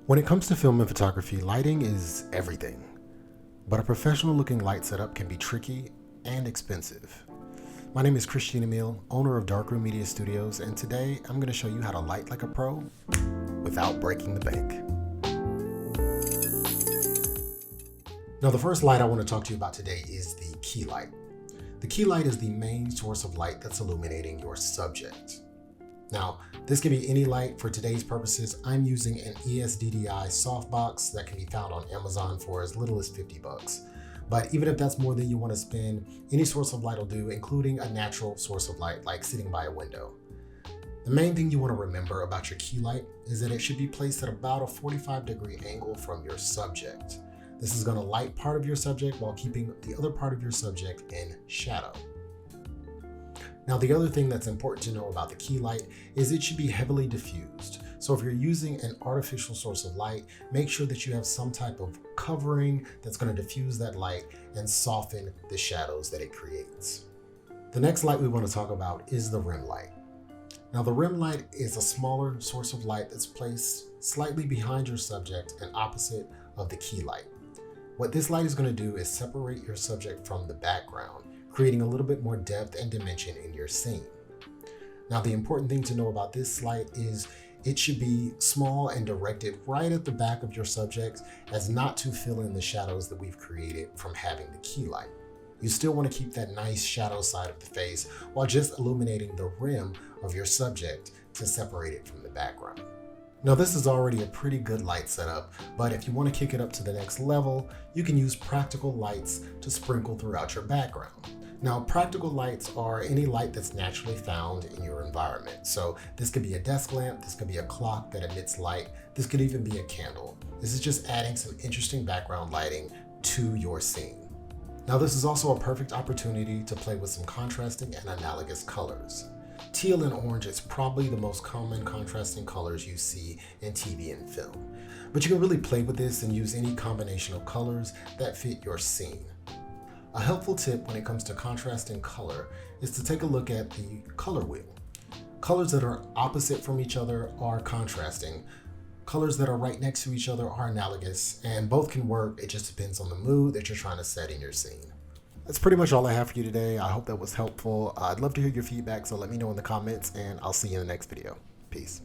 When it comes to film and photography, lighting is everything. But a professional looking light setup can be tricky and expensive. My name is Christian Emil, owner of Darkroom Media Studios, and today I'm going to show you how to light like a pro without breaking the bank. Now, the first light I want to talk to you about today is the key light. The key light is the main source of light that's illuminating your subject. Now, this can be any light. For today's purposes, I'm using an ESDDI softbox that can be found on Amazon for as little as $50. But even if that's more than you want to spend, any source of light will do, including a natural source of light like sitting by a window. The main thing you want to remember about your key light is that it should be placed at about a 45-degree angle from your subject. This is going to light part of your subject while keeping the other part of your subject in shadow. Now, the other thing that's important to know about the key light is it should be heavily diffused. So if you're using an artificial source of light, make sure that you have some type of covering that's going to diffuse that light and soften the shadows that it creates. The next light we want to talk about is the rim light. Now, the rim light is a smaller source of light that's placed slightly behind your subject and opposite of the key light. What this light is going to do is separate your subject from the background, creating a little bit more depth and dimension in your scene. Now, the important thing to know about this light is it should be small and directed right at the back of your subject as not to fill in the shadows that we've created from having the key light. You still want to keep that nice shadow side of the face while just illuminating the rim of your subject to separate it from the background. Now, this is already a pretty good light setup, but if you want to kick it up to the next level, you can use practical lights to sprinkle throughout your background. Now, practical lights are any light that's naturally found in your environment. So this could be a desk lamp, this could be a clock that emits light, this could even be a candle. This is just adding some interesting background lighting to your scene. Now, this is also a perfect opportunity to play with some contrasting and analogous colors. Teal and orange is probably the most common contrasting colors you see in TV and film. But you can really play with this and use any combination of colors that fit your scene. A helpful tip when it comes to contrasting color is to take a look at the color wheel. Colors that are opposite from each other are contrasting. Colors that are right next to each other are analogous, and both can work. It just depends on the mood that you're trying to set in your scene. That's pretty much all I have for you today. I hope that was helpful. I'd love to hear your feedback, so let me know in the comments, and I'll see you in the next video. Peace.